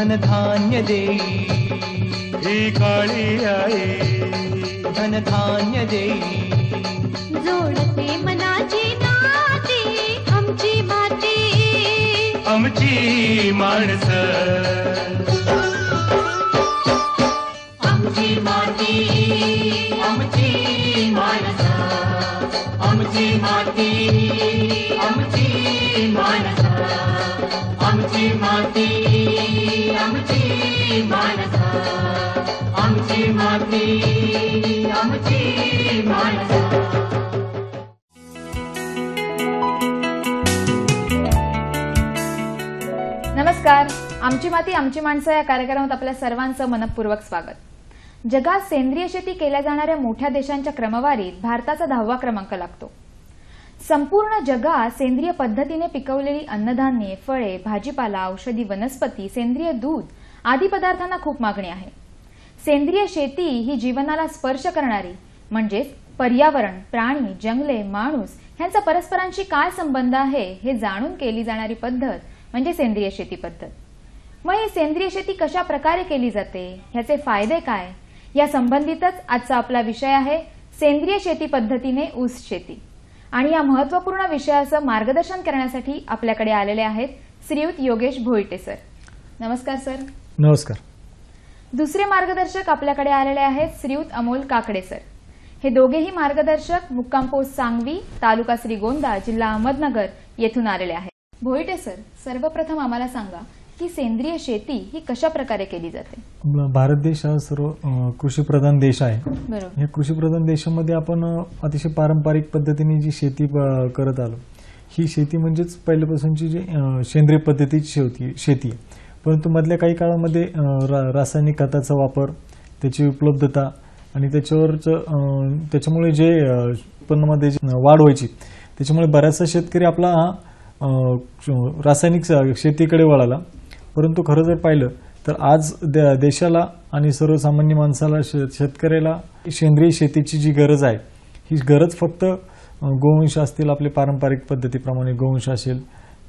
धनधान्य देई ही काळी आई धनधान्य देई जोडते मनाची नाती आमची माती आमची माणसं आमची माती आमची माणसं आमची माती आमची माणसं आमची माती आमची माणसं आमची माती आमची माणसं. नमस्कार. आमची माती आमची माणसं या कार्यक्रमात आपल्या सर्वांचं मनपूर्वक स्वागत. जगात सेंद्रिय शेती केल्या जाणाऱ्या मोठ्या देशांच्या क्रमवारीत भारताचा 10वा क्रमांक लागतो. संपूर्ण जगात सेंद्रिय पद्धतीने पिकवलेली अन्नधान्ये, फळे, भाजीपाला, औषधी वनस्पती, सेंद्रिय दूध आदी पदार्थांना खूप मागणी आहे. सेंद्रिय शेती ही जीवनाला स्पर्श करणारी म्हणजेच पर्यावरण, प्राणी, जंगले, माणूस यांचा परस्परांशी काय संबंध आहे हे जाणून केली जाणारी पद्धत म्हणजे सेंद्रिय शेती पद्धत. मग ही सेंद्रिय शेती कशा प्रकारे केली जाते, ह्याचे फायदे काय, या संबंधितच आजचा आपला विषय आहे सेंद्रिय शेती पद्धतीने ऊस शेती. आणि या महत्वपूर्ण विषयाचं मार्गदर्शन करण्यासाठी आपल्याकडे आलेले आहेत श्रीयुत योगेश भोईटे सर. नमस्कार सर. नमस्कार. दुसरे मार्गदर्शक आपल्याकडे आलेले आहेत श्रीयुत अमोल काकडे सर. हे दोघेही मार्गदर्शक मुक्काम पोस्ट सांगवी, तालुका श्रीगोंदा, जिल्हा अहमदनगर येथून आलेले आहेत. भोईटे सर, सर्वप्रथम आम्हाला सांगा की सेंद्रिय शेती ही कशा प्रकारे केली जाते. भारत देश हा सर्व कृषीप्रधान देश आहे. बरोबर. या कृषीप्रधान देशामध्ये आपण अतिशय पारंपरिक पद्धतीने जी शेती करत आलो, ही शेती म्हणजेच पहिल्यापासूनची जी सेंद्रिय पद्धतीची शेती आहे. परंतु मधल्या काही काळामध्ये रासायनिक खताचा वापर, त्याची उपलब्धता आणि त्याच्यामुळे जे उत्पन्नामध्ये वाढ व्हायची, त्याच्यामुळे बऱ्याचसा शेतकरी आपला रासायनिक शेतीकडे वळाला. परंतु खरं जर पाहिलं तर आज देशाला आणि सर्वसामान्य माणसाला, शेतकऱ्याला सेंद्रिय शेतीची जी गरज आहे, ही गरज फक्त गोवंश असतील, आपले पारंपरिक पद्धतीप्रमाणे गोवंश असेल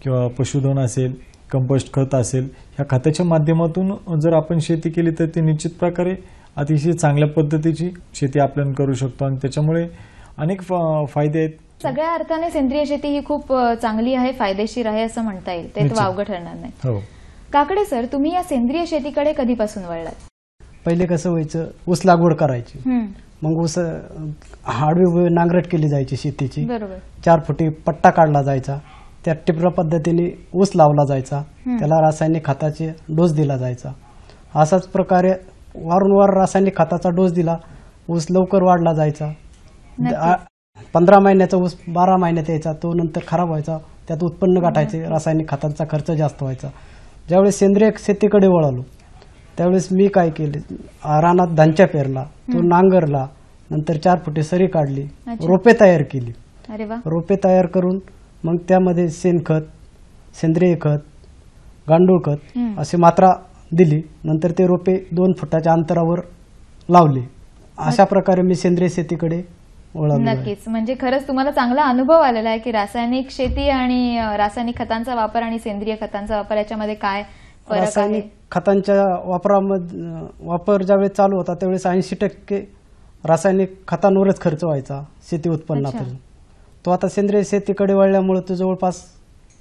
किंवा पशुधन असेल, कंपोस्ट खत असेल, ह्या खताच्या माध्यमातून जर आपण शेती केली तर ती निश्चित प्रकारे अतिशय चांगल्या पद्धतीची शेती आपण करू शकतो आणि त्याच्यामुळे अनेक फायदे आहेत. सगळ्या अर्थाने सेंद्रिय शेती ही खूप चांगली आहे, फायदेशीर आहे असं म्हणता येईल. ते वावगं ठरणार नाही. हो. काकडे सर, तुम्ही या सेंद्रिय शेतीकडे कधीपासून वळलात. पहिले कसं व्हायचं, ऊस लागवड करायची, मग ऊस आडवी नांगरट केली जायची शेतीची. बरोबर. 4 फुटी पट्टा काढला जायचा, त्या टिपरा पद्धतीने ऊस लावला जायचा, त्याला रासायनिक खताचे डोस दिला जायचा. असाच प्रकारे वारंवार रासायनिक खताचा डोस दिला, ऊस लवकर वाढला जायचा. 15 महिन्याचा ऊस 12 महिन्यात यायचा, तो नंतर खराब व्हायचा, त्यात उत्पन्न गाठायचे, रासायनिक खतांचा खर्च जास्त व्हायचा. ज्यावेळेस सेंद्रिय शेतीकडे वळालो त्यावेळेस मी काय केले, रानात धांच्या पेरला, तो नांगरला, नंतर 4 फुटे सरी काढली, रोपे तयार केली. अरे वा. रोपे तयार करून मग त्यामध्ये शेणखत, सेंद्रिय खत, गांडूळ खत अशी मात्रा दिली. नंतर ते रोपे 2 फुटाच्या अंतरावर लावले. अशा प्रकारे मी सेंद्रिय शेतीकडे वळालो. नक्कीच. म्हणजे खरंच तुम्हाला चांगला अनुभव आलेला आहे की रासायनिक शेती आणि रासायनिक खतांचा वापर आणि सेंद्रिय खतांचा वापर याच्यामध्ये काय फरक आहे. रासायनिक खतांच्या वापर ज्यावेळेस चालू होता त्यावेळेस 80% रासायनिक खतांवरच खर्च व्हायचा शेती उत्पन्नातून. तो आता सेंद्रिय शेतीकडे वळल्यामुळे तो जवळपास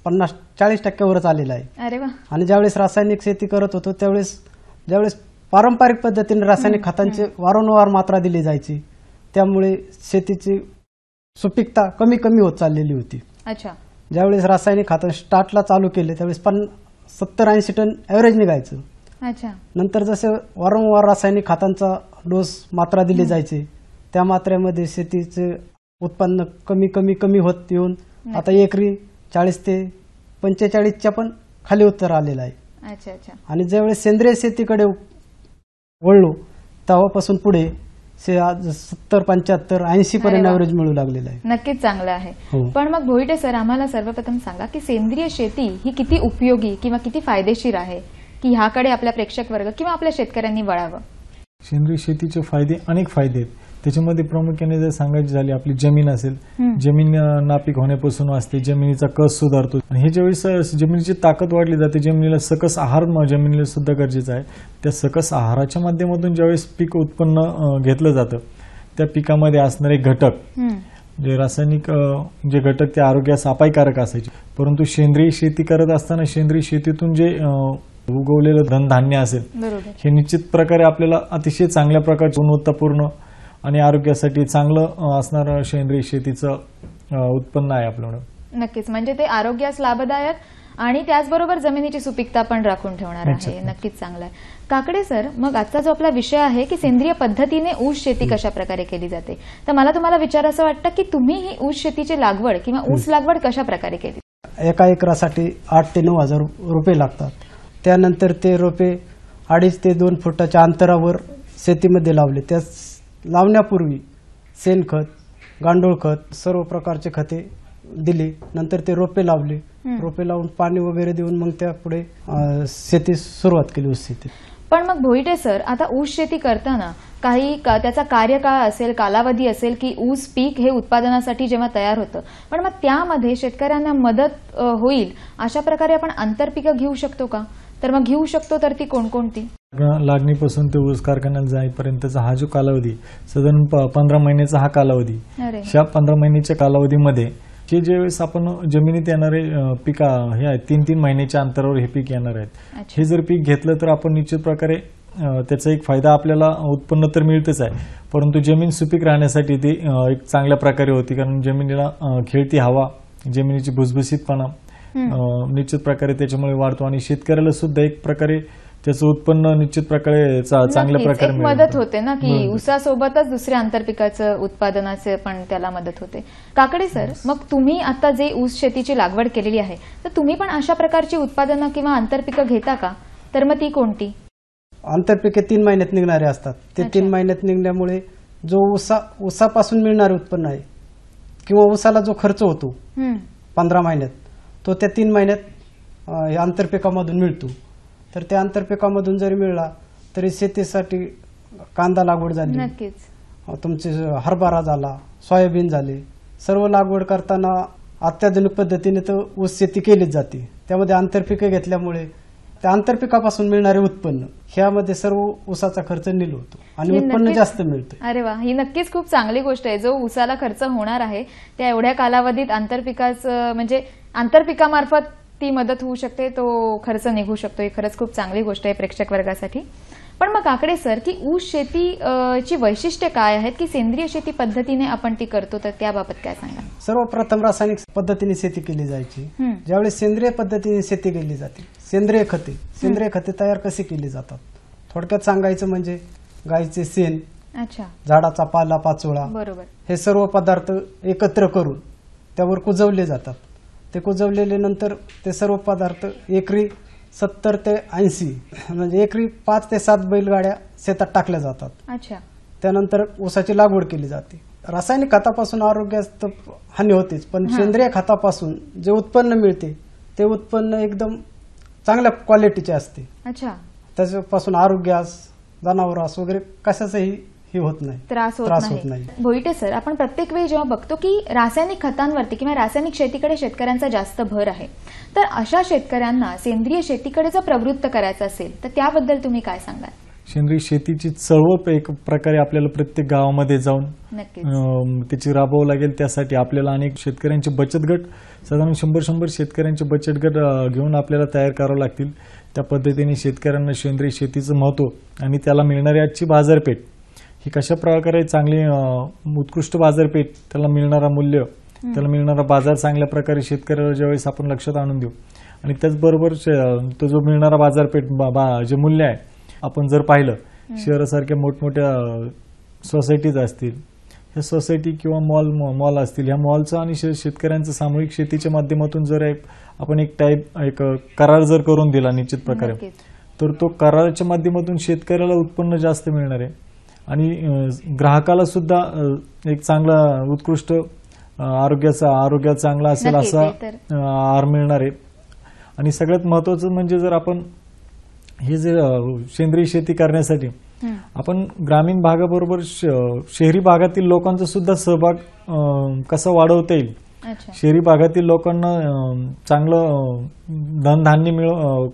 50-40% वरच आलेला आहे. अरे वा. आणि ज्यावेळेस रासायनिक शेती करत होतो ज्यावेळेस पारंपरिक पद्धतीने रासायनिक खतांची वारंवार मात्रा दिली जायची, त्यामुळे शेतीची सुपीकता कमी कमी होत चाललेली होती. अच्छा. ज्यावेळेस रासायनिक खत स्टार्टला चालू केले त्यावेळेस 70-80 टन ॲव्हरेज निघायचं. अच्छा. नंतर जसे वारंवार रासायनिक खतांचा डोस मात्रा दिली जायची, त्या मात्रेमध्ये शेतीचे उत्पन्न कमी कमी कमी होत येऊन आता एकरी 40 ते 45च्या पण खाली उत्तर आलेलं आहे. अच्छा अच्छा. आणि ज्यावेळेस सेंद्रिय शेतीकडे वळलो तेव्हापासून पुढे 70, 75, 80 पर्यंत ॲव्हरेज मिळू लागलेलं आहे. नक्कीच चांगलं आहे. हो. पण मग भोईटे सर, आम्हाला सर्वप्रथम सांगा की सेंद्रिय शेती ही किती उपयोगी किंवा किती फायदेशीर आहे की ह्याकडे आपल्या प्रेक्षक वर्ग किंवा आपल्या शेतकऱ्यांनी वळावं. सेंद्रिय शेतीचे फायदे अनेक फायदे आहेत. त्याच्यामध्ये प्रामुख्याने जर सांगायची झाली आपली जमीन असेल, जमीन नापीक होण्यापासून वाचते, जमिनीचा कस सुधारतो. आणि हे ज्यावेळेस जमिनीची ताकद वाढली जाते, जमिनीला सकस आहार जमिनीला सुद्धा गरजेचा आहे. त्या सकस आहाराच्या माध्यमातून ज्यावेळेस पीक उत्पन्न घेतलं जातं, त्या पिकामध्ये असणारे घटक जे रासायनिक जे घटक ते आरोग्यास अपायकारक असायचे, परंतु सेंद्रिय शेती करत असताना सेंद्रिय शेतीतून जे उगवलेलं धनधान्य असेल, हे निश्चित प्रकारे आपल्याला अतिशय चांगल्या प्रकारचे गुणवत्तापूर्ण आणि आरोग्यासाठी चांगलं असणारं सेंद्रिय शेतीचं उत्पन्न आहे आपल्याकडं. नक्कीच, म्हणजे ते आरोग्यास लाभदायक आणि त्याचबरोबर जमिनीची सुपीकता पण राखून ठेवणार आहे. नक्कीच चांगलं आहे. काकडे सर, मग आजचा जो आपला विषय आहे की सेंद्रिय पद्धतीने ऊस शेती कशा प्रकारे केली जाते, तर मला तुम्हाला विचारायचं वाटतं की तुम्ही ही ऊस शेतीची लागवड किंवा ऊस लागवड कशा प्रकारे केली? एका एकरासाठी 8 ते 9 हजार रोपे लागतात. त्यानंतर ते रोपे 2.5 ते 2 फुटाच्या अंतरावर शेतीमध्ये लावले. त्या लावण्यापूर्वी शेणखत, गांडूळ खत, सर्व प्रकारचे खते दिली. नंतर ते रोपे लावले. रोपे लावून पाणी वगैरे देऊन मग त्या पुढे शेती सुरुवात केली, ऊस शेती. पण मग भोईटे सर, आता ऊस शेती करताना काही त्याचा कार्यकाळ असेल, कालावधी असेल की ऊस पीक हे उत्पादनासाठी जेव्हा तयार होतं, पण मग त्यामध्ये शेतकऱ्यांना मदत होईल अशा प्रकारे आपण आंतरपिकं घेऊ शकतो का? तर मग घेऊ शकतो तर ती कोणकोणती? लागणीपासून ते ऊस कारखान्यात जाईपर्यंतचा हा जो कालावधी साधारण 15 महिन्याचा हा कालावधी. ह्या 15 महिन्याच्या कालावधीमध्ये जे ज्यावेळेस आपण जमिनीत येणारे पिका हे आहेत 3-3 महिन्याच्या अंतरावर हे पीक येणार आहेत. हे जर पीक घेतलं तर आपण निश्चित प्रकारे त्याचा एक फायदा आपल्याला उत्पन्न तर मिळतच आहे, परंतु जमीन सुपीक राहण्यासाठी ती एक चांगल्या प्रकारे होती. कारण जमिनीला खेळती हवा, जमिनीची भुसभुशीतपणा निश्चित प्रकारे त्याच्यामुळे वाढतो आणि शेतकऱ्याला सुद्धा एक प्रकारे त्याचं उत्पन्न निश्चित प्रकारे चांगल्या प्रकारे मदत होते ना, की ऊसासोबतच दुसऱ्या आंतरपिकाचं उत्पादनाचे पण त्याला मदत होते. काकडे सर, मग तुम्ही आता जे ऊस शेतीची लागवड केलेली आहे, तर तुम्ही पण अशा प्रकारची उत्पादनं किंवा आंतरपिकं घेता का? तर मग ती कोणती? आंतरपिके 3 महिन्यात निघणारे असतात. ते 3 महिन्यात निघण्यामुळे जो ऊसापासून मिळणारे उत्पन्न आहे किंवा ऊसाला जो खर्च होतो 15 महिन्यात, तो त्या 3 महिन्यात आंतरपिकामधून मिळतो. तर त्या आंतरपिकामधून जरी मिळला तरी शेतीसाठी कांदा लागवड झाली, नक्कीच तुमचे हरभरा झाला, सोयाबीन झाले, सर्व लागवड करताना अत्याधुनिक पद्धतीने तर ऊस शेती केलीच जाते. त्यामध्ये आंतरपिके घेतल्यामुळे त्या आंतरपिकापासून मिळणारे उत्पन्न ह्यामध्ये सर्व ऊसाचा खर्च नील होतो आणि उत्पन्न जास्त मिळतं. अरे वा, ही नक्कीच खूप चांगली गोष्ट आहे. जो ऊसाला खर्च होणार आहे त्या एवढ्या कालावधीत आंतरपिकाचं म्हणजे आंतरपिकामार्फत ती मदत होऊ शकते, तो खर्च निघू शकतो. ही खरंच खूप चांगली गोष्ट आहे प्रेक्षक वर्गासाठी. पण मग काकडे सर, की ऊस शेतीची वैशिष्ट्य काय आहेत की सेंद्रिय शेती पद्धतीने आपण ती करतो, तर त्याबाबत काय सांगा? सर्वप्रथम रासायनिक पद्धतीने शेती केली जायची. ज्यावेळेस सेंद्रिय पद्धतीने शेती केली जाते, सेंद्रिय खते तयार कशी केली जातात? थोडक्यात सांगायचं म्हणजे गायचे शेण, झाडाचा पाला पाचोळा, बरोबर, हे सर्व पदार्थ एकत्र करून त्यावर कुजवले जातात. ते कुजवलेले नंतर ते सर्व पदार्थ एकरी 70 ते 80 म्हणजे एकरी 5 ते 7 बैलगाड्या शेतात टाकल्या जातात. त्यानंतर ऊसाची लागवड केली जाते. रासायनिक खतापासून आरोग्यास हानी होतेच, पण सेंद्रिय खतापासून जे उत्पन्न मिळते ते उत्पन्न एकदम चांगल्या क्वालिटीचे असते. त्याच्यापासून आरोग्यास, जनावरास वगैरे कशाचाही होत नाही, त्रास होत नाही. भोईटे सर, आपण प्रत्येक वेळी जेव्हा बघतो की रासायनिक खतांवरती किंवा रासायनिक शेतीकडे शेतकऱ्यांचा जास्त भर आहे, तर अशा शेतकऱ्यांना सेंद्रिय शेतीकडे जर प्रवृत्त करायचं असेल तर त्याबद्दल तुम्ही काय सांगाल? सेंद्रिय शेतीची चळवळ एक प्रकारे आपल्याला प्रत्येक गावामध्ये जाऊन त्याची राबवावं लागेल. त्यासाठी आपल्याला अनेक शेतकऱ्यांचे बचत गट, साधारण 100 शेतकऱ्यांचे बचत गट घेऊन आपल्याला तयार करावं लागतील. त्या पद्धतीने शेतकऱ्यांना सेंद्रिय शेतीचं महत्त्व आणि त्याला मिळणारी आजची बाजारपेठ ही कशा प्रकारे चांगली उत्कृष्ट बाजारपेठ, त्याला मिळणारा मूल्य, त्याला मिळणारा बाजार चांगल्या प्रकारे शेतकऱ्याला ज्यावेळेस आपण लक्षात आणून देऊ आणि त्याचबरोबर तो जो मिळणारा बाजारपेठ जे मूल्य आहे, आपण जर पाहिलं शहरासारख्या मोठमोठ्या सोसायटीज असतील, ह्या सोसायटी किंवा मॉल असतील, ह्या मॉलचं आणि शेतकऱ्यांचं सामूहिक शेतीच्या माध्यमातून जर आपण एक करार जर करून दिला निश्चित प्रकारे, तर तो कराराच्या माध्यमातून शेतकऱ्याला उत्पन्न जास्त मिळणार आहे आणि ग्राहकाला सुद्धा एक चांगला उत्कृष्ट आरोग्य चांगला असेल असा आहार मिळणार आहे. आणि सगळ्यात महत्वाचं म्हणजे जर आपण हे जे सेंद्रिय शेती करण्यासाठी आपण ग्रामीण भागाबरोबर शहरी भागातील लोकांचा सुद्धा सहभाग कसा वाढवता येईल, अच्छा. शहरी भागातील लोकांना चांगलं धनधान्य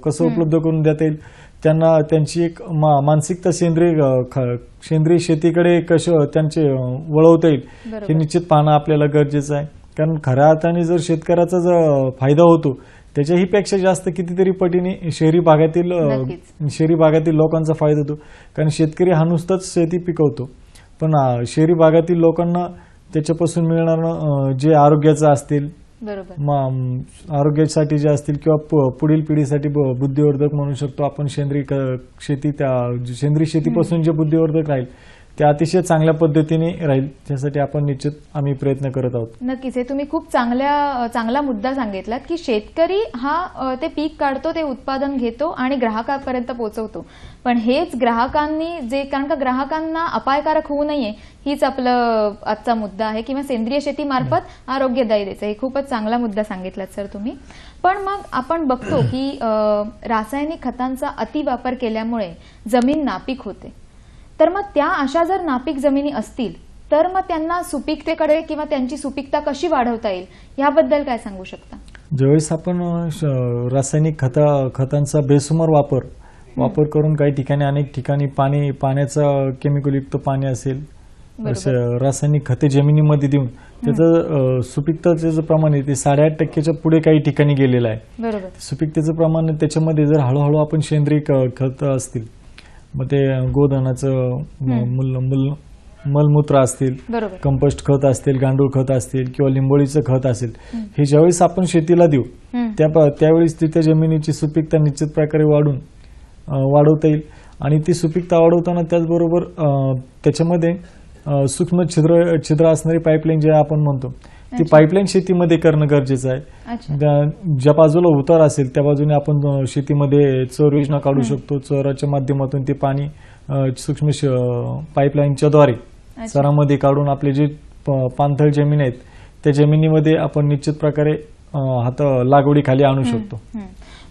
कसं उपलब्ध करून देता येईल, त्यांना त्यांची एक मानसिकता सेंद्रिय शेतीकडे कसं त्यांचे वळवता येईल बरोबर. हे निश्चित पाहणं आपल्याला गरजेचं आहे. कारण खऱ्या अर्थाने जर शेतकऱ्याचा जर फायदा होतो त्याच्याही पेक्षा जास्त कितीतरी पटीने शहरी भागातील लोकांचा फायदा होतो. कारण शेतकरी हा नुसताच शेती पिकवतो, पण शहरी भागातील लोकांना त्याच्यापासून मिळणारं जे आरोग्याचं असतील, बरोबर, आरोग्यासाठी जे असतील किंवा पुढील पिढीसाठी बुद्धिवर्धक म्हणू शकतो आपण, सेंद्रिय शेतीपासून जे बुद्धिवर्धक राहील ते अतिशय चांगल्या पद्धतीने राहील, त्यासाठी आपण निश्चित आम्ही प्रयत्न करत आहोत. नक्कीच. हे तुम्ही खूप चांगला मुद्दा सांगितलात की शेतकरी हा ते पीक काढतो, ते उत्पादन घेतो आणि ग्राहकापर्यंत पोहोचवतो, पण हेच ग्राहकांनी कारण का ग्राहकांना अपायकारक होऊ नये हीच आपलं आजचा मुद्दा आहे, किंवा सेंद्रिय शेती मार्फत आरोग्यदायी द्यायचं. हे खूपच चांगला मुद्दा सांगितलात सर तुम्ही. पण मग आपण बघतो की रासायनिक खतांचा अतिवापर केल्यामुळे जमीन नापीक होते, तर मग त्या अशा जर नापीक जमिनी असतील तर मग त्यांना सुपीकतेकडे किंवा त्यांची सुपीकता कशी वाढवता येईल याबद्दल काय सांगू शकता? ज्यावेळेस आपण रासायनिक खतांचा बेसुमार वापर करून काही ठिकाणी अनेक ठिकाणी पाण्याचं केमिकलयुक्त पाणी असेल, रासायनिक खते जमिनीमध्ये देऊन त्याचं सुपीकतेचं प्रमाण आहे ते 8.5% पुढे काही ठिकाणी गेलेलं आहे. बरोबर. सुपीकतेचं प्रमाण त्याच्यामध्ये जर हळूहळू आपण सेंद्रिय खत असतील, मग ते गोधनाचं मलमूत्र असतील, कंपोस्ट खत असतील, गांडूळ खत असतील किंवा लिंबोळीचं खत असेल, हे ज्यावेळेस आपण शेतीला देऊ त्यावेळेस तिथे जमिनीची सुपीकता निश्चित प्रकारे वाढवता येईल. आणि ती सुपीकता वाढवताना त्याचबरोबर त्याच्यामध्ये सूक्ष्म छिद्र असणारी पाईपलाईन जे आपण म्हणतो ती पाईपलाईन शेतीमध्ये करणं गरजेचं आहे. ज्या बाजूला उतार असेल त्या बाजूने आपण शेतीमध्ये चर योजना काढू शकतो. चराच्या माध्यमातून ते पाणी सूक्ष्म पाईपलाईनच्या द्वारे चरामध्ये काढून आपले जे पाणथळ जमीन आहेत त्या जमिनीमध्ये आपण निश्चित प्रकारे लागवडीखाली आणू शकतो.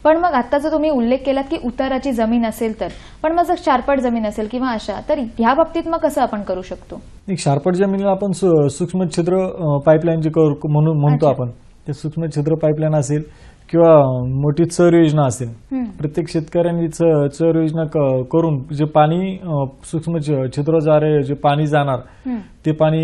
पण मग आता जो तुम्ही उल्लेख केलात की उताराची जमीन असेल तर, पण मग जर शारपट जमीन असेल किंवा अशा, तर ह्या बाबतीत मग कसं आपण करू शकतो? एक शारपट जमिनीला आपण सूक्ष्म छिद्र पाईपलाईन जे म्हणतो आपण, ते सूक्ष्म छिद्र पाईपलाईन असेल किंवा मोठी चर योजना असेल, प्रत्येक शेतकऱ्यांनी चर योजना करून जे पाणी सूक्ष्म छिद्राद्वारे जे पाणी जाणार ते पाणी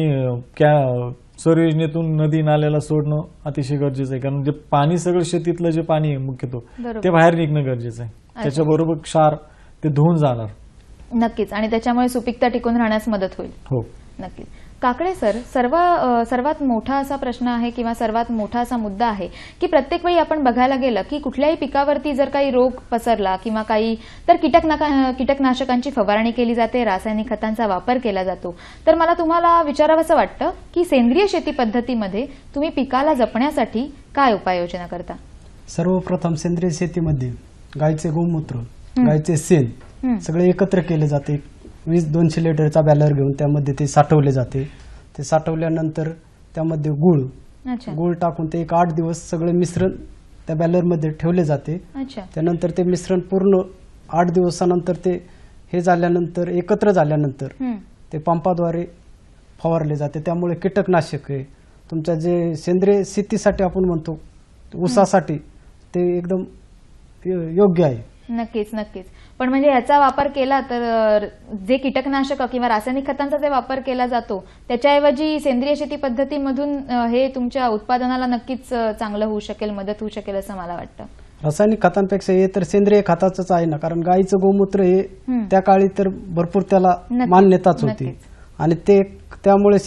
चर योजनेतून नदी नाल्याला सोडणं अतिशय गरजेचं आहे. कारण जे पाणी सगळं शेतीतलं जे पाणी आहे मुख्यतः ते बाहेर निघणं गरजेचं आहे. त्याच्याबरोबर क्षार ते धुवून जाणार. नक्कीच. आणि त्याच्यामुळे सुपीकता टिकून राहण्यास मदत होईल. हो, नक्कीच. काकडे सर, सर्वात मोठा असा प्रश्न आहे किंवा सर्वात मोठा असा मुद्दा आहे की प्रत्येक वेळी आपण बघायला गेलं की कुठल्याही पिकावरती जर काही रोग पसरला किंवा काही, तर कीटकनाशकांची फवारणी केली जाते, रासायनिक खतांचा वापर केला जातो. तर मला तुम्हाला विचारावंसं वाटतं की सेंद्रिय शेती पद्धतीमध्ये तुम्ही पिकाला जपण्यासाठी काय उपाययोजना करता? सर्वप्रथम सेंद्रिय शेतीमध्ये गायचे गोमूत्र, गायचे शेण सगळे एकत्र केले जाते. 20-200 लिटरचा बॅलर घेऊन त्यामध्ये ते साठवले जाते. ते साठवल्यानंतर त्यामध्ये गुळ टाकून ते 8 दिवस सगळे मिश्रण त्या बॅलरमध्ये ठेवले जाते. त्यानंतर ते मिश्रण पूर्ण 8 दिवसानंतर ते हे झाल्यानंतर एकत्र झाल्यानंतर ते पंपाद्वारे फवारले जाते. त्यामुळे कीटकनाशक आहे तुमच्या जे सेंद्रिय शेतीसाठी आपण म्हणतो ऊसासाठी ते एकदम योग्य आहे. नक्कीच, नक्कीच. पण म्हणजे याचा वापर केला तर जे कीटकनाशक किंवा रासायनिक खतांचा जे वापर केला जातो त्याच्याऐवजी सेंद्रिय शेती पद्धतीमधून हे तुमच्या उत्पादनाला नक्कीच चांगलं होऊ शकेल, मदत होऊ शकेल असं मला वाटतं. रासायनिक खतांपेक्षा हे तर सेंद्रिय खताचंच आहे ना, कारण गाईचं गोमूत्र हे त्या काळी तर भरपूर त्याला मान्यताच होती आणि ते त्यामुळे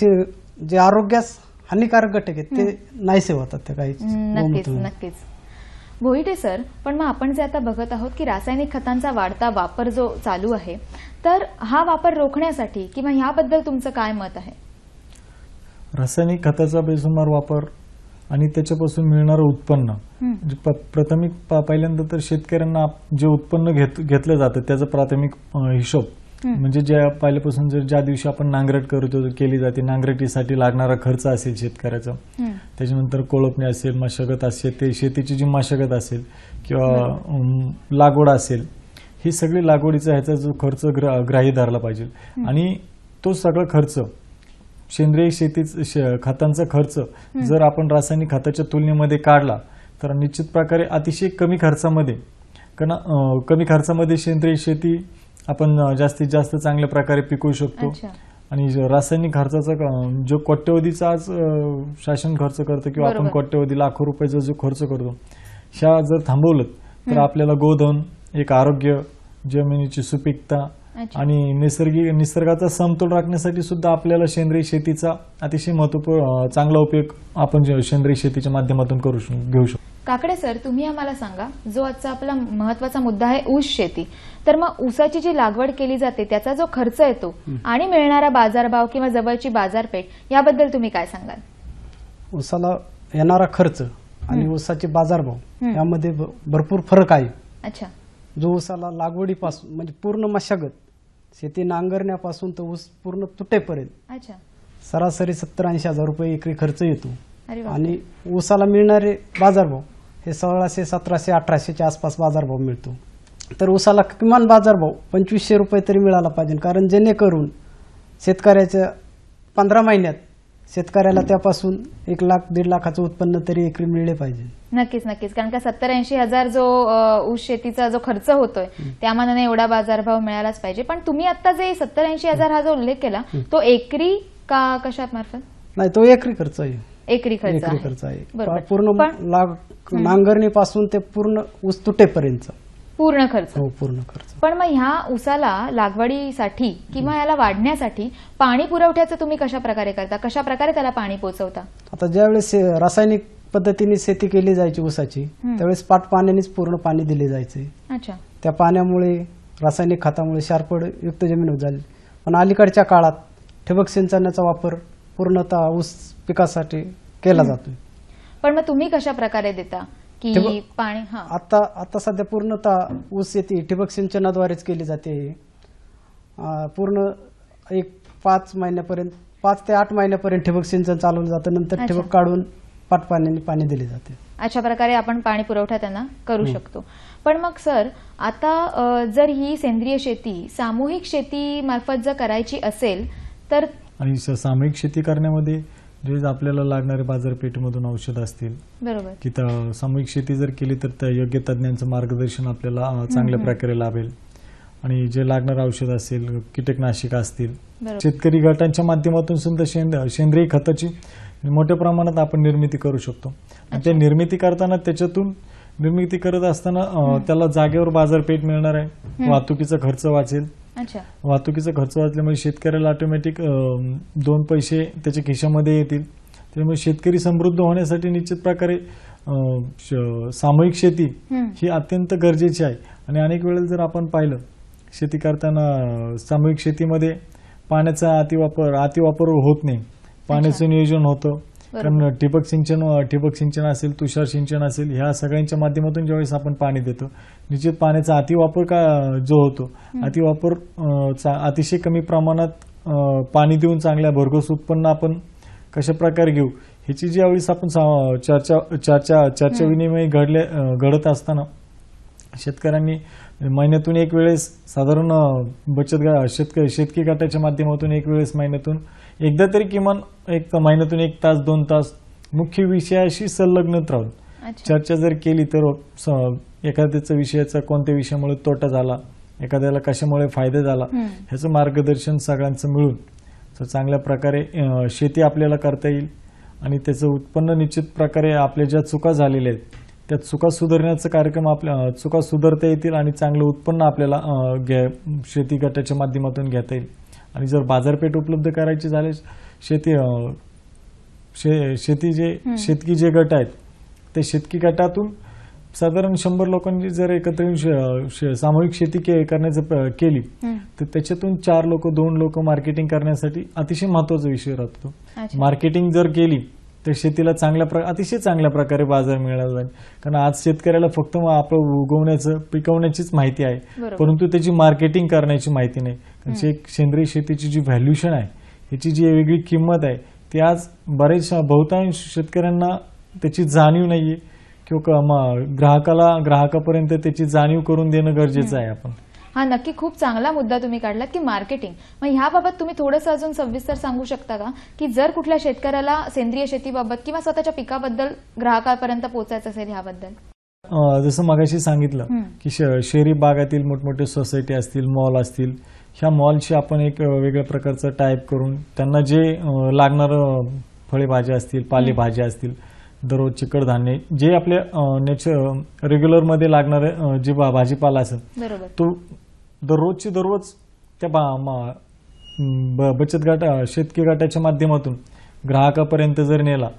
जे आरोग्यास हानिकारक घटक आहेत ते नाहीसे होतात त्या गाईचं. नक्कीच, नक्कीच. भोईटे सर, पण मग आपण जे आता बघत आहोत की रासायनिक खतांचा वाढता वापर जो चालू आहे, तर हा वापर रोखण्यासाठी किंवा ह्याबद्दल तुमचं काय मत आहे? रासायनिक खताचा बेसुमार वापर आणि त्याच्यापासून मिळणारं उत्पन्न, प्राथमिक पहिल्यांदा तर शेतकऱ्यांना जे उत्पन्न घेतलं जातं त्याचा प्राथमिक हिशोब म्हणजे पहिल्यापासून ज्या दिवशी आपण नांगरट केली जाते, नांगरटीसाठी लागणारा खर्च असेल शेतकऱ्याचा, त्याच्यानंतर कोळपणी असेल, मशागत असेल, ते शेतीची जी मशागत असेल किंवा लागवड असेल, ही सगळी लागवडीचा ह्याचा जो खर्च ग्राह्य धरला पाहिजे आणि तो सगळा खर्च सेंद्रिय खतांचा खर्च जर आपण रासायनिक खताच्या तुलनेमध्ये काढला तर निश्चित प्रकारे अतिशय कमी खर्चामध्ये कमी खर्चामध्ये सेंद्रिय शेती आपण जास्तीत जास्त चांगल्या प्रकारे पिकवू शकतो. आणि रासायनिक खर्चाचा जो कोट्यवधीचा आज शासन खर्च करतं किंवा आपण कोट्यवधी लाखो रुपयाचा जो खर्च करतो ह्या जर थांबवलं तर आपल्याला गोधन, एक आरोग्य, जमिनीची सुपीकता आणि निसर्गाचा समतोल राखण्यासाठी सुद्धा आपल्याला सेंद्रिय शेतीचा अतिशय महत्वपूर्ण चांगला उपयोग आपण सेंद्रिय शेतीच्या माध्यमातून घेऊ शकतो. काकडे सर, तुम्ही आम्हाला सांगा, जो आजचा आपला महत्वाचा मुद्दा आहे ऊस शेती, तर मग ऊसाची जी लागवड केली जाते त्याचा जो खर्च येतो आणि मिळणारा बाजारभाव किंवा जवळची बाजारपेठ याबद्दल तुम्ही काय सांगाल? ऊसाला येणारा खर्च आणि ऊसाचे बाजारभाव यामध्ये भरपूर फरक आहे. अच्छा. जो ऊसाला लागवडीपासून म्हणजे पूर्ण मशागत शेती नांगरण्यापासून तर ऊस पूर्ण तुटेपर्यंत अच्छा सरासरी 70-80 हजार रुपये एकरी खर्च येतो. अरे वा. आणि ऊसाला मिळणारे बाजारभाव हे 1600, 1700, 1800च्या आसपास बाजारभाव मिळतो. तर ऊसाला किमान बाजारभाव 2500 रुपये तरी मिळाला पाहिजे, कारण जेणेकरून शेतकऱ्याच्या 15 महिन्यात शेतकऱ्याला त्यापासून 1 लाख 1.5 लाखाचं उत्पन्न तरी एकरी मिळले पाहिजे. नक्कीच नक्कीच, कारण का 70-80 हजार जो ऊस शेतीचा जो खर्च होतोय त्या मानाने एवढा बाजारभाव मिळालाच पाहिजे. पण तुम्ही आता जे 70-80 हजार हा जो उल्लेख केला तो एकरी का कशा मार्फत? नाही, तो एकरी खर्च आहे. एकरी खर्च आहे पूर्ण नांगरणीपासून ते पूर्ण ऊस तुटेपर्यंत पूर्ण खर्च. हो, पूर्ण खर्च. पण मग ह्या ऊसाला लागवडीसाठी किंवा याला वाढण्यासाठी पाणी पुरवठ्याचं तुम्ही कशा प्रकारे करता, कशा प्रकारे त्याला पाणी पोहोचवता? आता ज्यावेळेस रासायनिक पद्धतीने शेती केली जायची ऊसाची त्यावेळेस पाट पाण्यानेच पूर्ण पाणी दिले जायचे. अच्छा. त्या पाण्यामुळे रासायनिक खतामुळे शारपड युक्त जमीन होत झाली. पण अलीकडच्या काळात ठिबक सिंचनाचा वापर पूर्णतः ऊस पिकासाठी केला जातोय. पण मग तुम्ही कशा प्रकारे देता की पाणी? आता सध्या पूर्णतः ऊस शेती ठिबक सिंचनाद्वारेच केली जाते. पूर्ण 5 महिन्यापर्यंत 5 ते 8 महिन्यापर्यंत ठिबक सिंचन चालवलं जातं. नंतर ठिबक काढून पाट पाण्याने पाणी दिले जाते. अशा प्रकारे आपण पाणी पुरवठा त्यांना करू शकतो. पण मग सर, आता जर ही सेंद्रिय शेती सामूहिक शेती मार्फत जर करायची असेल तर? आणि सामूहिक शेती करण्यामध्ये जे आपल्याला लागणारे बाजारपेठेमधून औषध असतील, बरोबर, की सामूहिक शेती जर केली तर त्या योग्य तज्ञांचं मार्गदर्शन आपल्याला चांगल्या प्रकारे लाभेल. आणि जे लागणारे औषध असेल, कीटकनाशक असतील, शेतकरी गटांच्या माध्यमातून सुद्धा सेंद्रिय खताची मोठ्या प्रमाणात आपण निर्मिती करू शकतो. आणि त्या निर्मिती करताना निर्मिती करत असताना त्याला जागेवर बाजारपेठ मिळणार आहे, वाहतुकीचा खर्च वाचेल. वाहतुकीचा खर्च वाचल्यामुळे शेतकऱ्याला ऑटोमॅटिक 2 पैसे त्याच्या खिशामध्ये येतील. त्यामुळे शेतकरी समृद्ध होण्यासाठी निश्चित प्रकारे सामूहिक शेती ही अत्यंत गरजेची आहे. आणि अनेक वेळेला जर आपण पाहिलं शेती करताना सामूहिक शेतीमध्ये पाण्याचा अतिवापर होत नाही, पाण्याचं नियोजन होतं. कारण ठिबक सिंचन असेल, तुषार सिंचन असेल, ह्या सगळ्यांच्या माध्यमातून ज्यावेळेस आपण पाणी देतो निश्चित पाण्याचा अतिवापर जो होतो अतिवापर अतिशय कमी प्रमाणात पाणी देऊन चांगल्या भरघोस उत्पन्न आपण कशा प्रकारे घेऊ ह्याची ज्यावेळेस आपण चर्चा विनिमय घडत असताना शेतकऱ्यांनी महिन्यातून एक वेळेस साधारण शेतकी गटाच्या माध्यमातून एक वेळेस महिन्यातून एकदा तरी किमान महिन्यातून 1 तास 2 तास मुख्य विषयाशी संलग्न राहून चर्चा जर केली तर एखाद्याचा विषयाचा कोणत्या विषयामुळे तोटा झाला, एखाद्याला कशामुळे फायदा झाला ह्याचं मार्गदर्शन सगळ्यांचं मिळून चांगल्या प्रकारे शेती आपल्याला करता येईल. आणि त्याचं उत्पन्न निश्चित प्रकारे आपल्या ज्या चुका झालेल्या आहेत त्या चुका सुधारण्याचा कार्यक्रम चुका सुधारता येतील आणि चांगलं उत्पन्न आपल्याला शेती गटाच्या माध्यमातून घेता येईल. आणि जर बाजारपेठ उपलब्ध करायची झाले शेतकी जे गट आहेत ते शेतकी गटातून साधारण 100 लोकांनी जर एकत्र येऊन सामूहिक शेती करण्याचं केली तर त्याच्यातून 4 लोक 2 लोक मार्केटिंग करण्यासाठी अतिशय महत्वाचा विषय राहतो. मार्केटिंग जर केली तर शेतीला अतिशय चांगल्या प्रकारे बाजार मिळाला जाईल. कारण आज शेतकऱ्याला फक्त आपलं पिकवण्याचीच माहिती आहे, परंतु त्याची मार्केटिंग करण्याची माहिती नाही. कारण सेंद्रिय शेतीची जी व्हॅल्युएशन आहे याची जी वेगळी किंमत आहे ती आज बहुतांश शेतकऱ्यांना त्याची जाणीव नाहीये किंवा ग्राहकापर्यंत त्याची जाणीव करून देणं गरजेचं आहे. आपण हा नक्की खूप चांगला मुद्दा तुम्ही काढलात की मार्केटिंग. मग ह्याबाबत तुम्ही थोडंसं अजून सविस्तर सांगू शकता का की जर कुठल्या शेतकऱ्याला सेंद्रिय शेतीबाबत किंवा स्वतःच्या पिकाबद्दल ग्राहकापर्यंत पोहोचायचं असेल ह्याबद्दल? जसं मगाशी सांगितलं की शहरी भागातील मोठमोठे सोसायटी असतील, मॉल असतील, ह्या मॉलशी आपण एक वेगळ्या प्रकारचं टाईप करून त्यांना जे लागणारं फळेभाज्या असतील, पालेभाज्या असतील, दररोजचे कडधान्य जे आपल्या रेग्युलरमध्ये लागणारे जे भाजीपाला असेल बरोबर, तो दररोज त्या बचत गट शेतकरी गटाच्या माध्यमातून ग्राहकापर्यंत जर नेला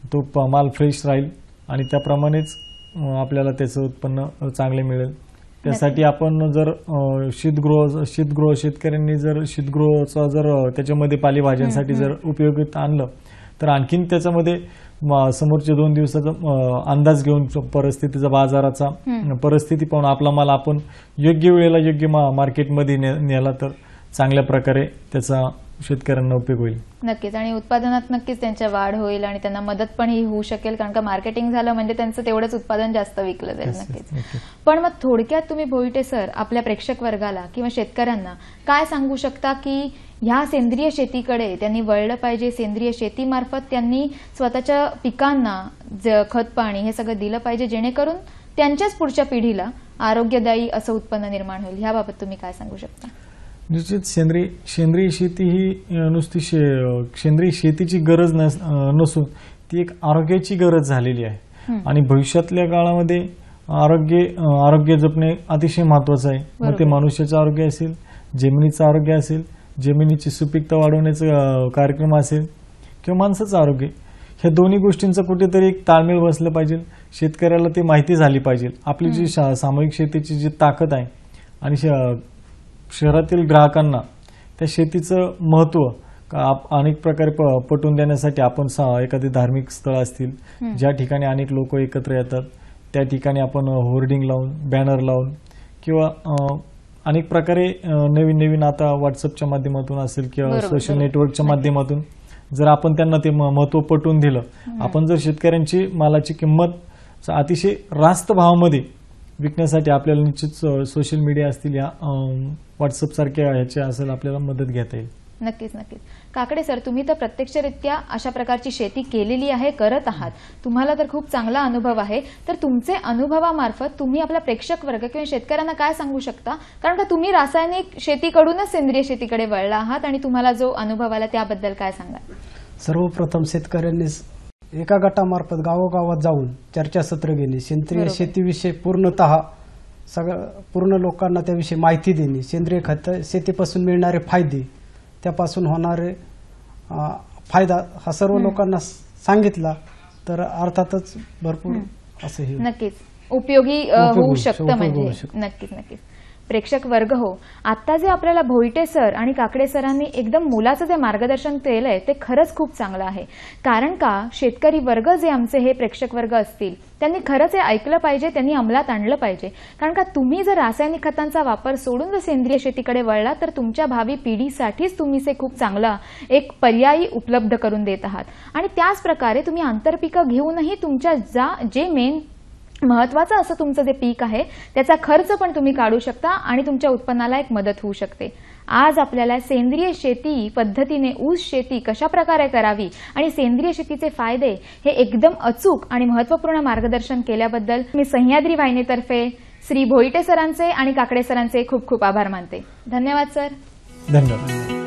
तो माल फ्रेश राहील आणि त्याप्रमाणेच आपल्याला त्याचं उत्पन्न चांगले मिळेल. त्यासाठी आपण जर शीतगृह शेतकऱ्यांनी जर शीतगृहाचा जर त्याच्यामध्ये पालेभाज्यांसाठी जर उपयोगित आणलं तर आणखीन त्याच्यामध्ये समोरच्या 2 दिवसाचा अंदाज घेऊन परिस्थितीचा बाजाराचा परिस्थिती पाहून आपला माल आपण योग्य वेळेला योग्य मार्केटमध्ये नेला तर चांगल्या प्रकारे त्याचा शेतकऱ्यांना उपयोग होईल. नक्कीच, आणि उत्पादनात नक्कीच त्यांच्या वाढ होईल आणि त्यांना मदत पण ही होऊ शकेल, कारण का मार्केटिंग झालं म्हणजे त्यांचं तेवढंच उत्पादन जास्त विकलं जाईल. नक्कीच. पण मग थोडक्यात तुम्ही भोईटे सर आपल्या प्रेक्षक वर्गाला किंवा शेतकऱ्यांना काय सांगू शकता की ह्या सेंद्रिय शेतीकडे त्यांनी वळलं पाहिजे, सेंद्रिय शेतीमार्फत त्यांनी स्वतःच्या पिकांना खत पाणी हे सगळं दिलं पाहिजे जेणेकरून त्यांच्याच पुढच्या पिढीला आरोग्यदायी असं उत्पन्न निर्माण होईल, ह्याबाबत तुम्ही काय सांगू शकता? निश्चित सेंद्रिय शेती ही नुसती सेंद्रिय शेतीची गरज नसून ती एक आरोग्याची गरज झालेली आहे आणि भविष्यातल्या काळामध्ये आरोग्य जपणे अतिशय महत्वाचं आहे. मग ते मनुष्याचं आरोग्य असेल, जमिनीचं आरोग्य असेल, जमिनीची सुपीकता वाढवण्याचा कार्यक्रम असेल किंवा माणसाचं आरोग्य, ह्या दोन्ही गोष्टींचा कुठेतरी एक ताळमेळ बसलं पाहिजे. शेतकऱ्याला ते माहिती झाली पाहिजे आपली जी सामूहिक शेतीची जी ताकद आहे आणि शहरातील ग्राहकांना त्या शेतीचं महत्त्व अनेक प्रकारे पटवून देण्यासाठी आपण एखादी धार्मिक स्थळ असतील ज्या ठिकाणी अनेक लोक एकत्र येतात त्या ठिकाणी आपण होर्डिंग लावून, बॅनर लावून किंवा अनेक प्रकारे नवीन आता व्हॉट्सअपच्या माध्यमातून असेल किंवा सोशल नेटवर्कच्या माध्यमातून जर आपण त्यांना ते महत्त्व पटवून दिलं, आपण जर शेतकऱ्यांची मालाची किंमत अतिशय रास्त भावामध्ये विकण्यासाठी आपल्याला निश्चित सोशल मीडिया असतील या व्हॉट्सअप सारख्या ह्याचे असेल आपल्याला मदत घेता येईल. नक्कीच. काकडे सर, तुम्ही तर प्रत्यक्षरित्या अशा प्रकारची शेती केलेली आहे, करत आहात, तुम्हाला तर खूप चांगला अनुभव आहे. तर तुमचे अनुभवामार्फत तुम्ही आपला प्रेक्षक वर्ग किंवा शेतकऱ्यांना काय सांगू शकता, कारण का तुम्ही रासायनिक शेतीकडूनच सेंद्रिय शेतीकडे वळला आहात आणि तुम्हाला जो अनुभव आला त्याबद्दल काय सांगाल? सर्वप्रथम शेतकऱ्यांनी एका गटामार्फत गावोगावात जाऊन चर्चासत्र घेणे, सेंद्रिय शेतीविषयी पूर्ण लोकांना त्याविषयी माहिती देणे, सेंद्रिय खत शेतीपासून मिळणारे फायदे, त्यापासून होणारे फायदा हा सर्व लोकांना सांगितला तर अर्थातच भरपूर असं हे नक्कीच उपयोगी होऊ शकतं. म्हणजे नक्कीच प्रेक्षक वर्ग हो, आता जे आपल्याला भोईटे सर आणि काकडे सरांनी एकदम मुलाचं जे मार्गदर्शन केलंय ते खरंच खूप चांगलं आहे. कारण का शेतकरी वर्ग जे आमचे हे प्रेक्षक वर्ग असतील त्यांनी खरंच हे ऐकलं पाहिजे, त्यांनी अंमलात आणलं पाहिजे. कारण का तुम्ही जर रासायनिक खतांचा वापर सोडून जर सेंद्रिय शेतीकडे वळला तर तुमच्या भावी पिढीसाठीच तुम्ही ते खूप चांगला एक पर्यायी उपलब्ध करून देत आहात. आणि त्याच प्रकारे तुम्ही आंतरपिकं घेऊनही तुमच्या जे मेन महत्वाचं असं तुमचं जे पीक आहे त्याचा खर्च पण तुम्ही काढू शकता आणि तुमच्या उत्पन्नाला एक मदत होऊ शकते. आज आपल्याला सेंद्रिय शेती पद्धतीने ऊस शेती कशा प्रकारे करावी आणि सेंद्रिय शेतीचे फायदे हे एकदम अचूक आणि महत्त्वपूर्ण मार्गदर्शन केल्याबद्दल मी सह्याद्री वाहिनीतर्फे श्री भोईटे सरांचे आणि काकडे सरांचे खूप खूप आभार मानते. धन्यवाद सर. धन्यवाद.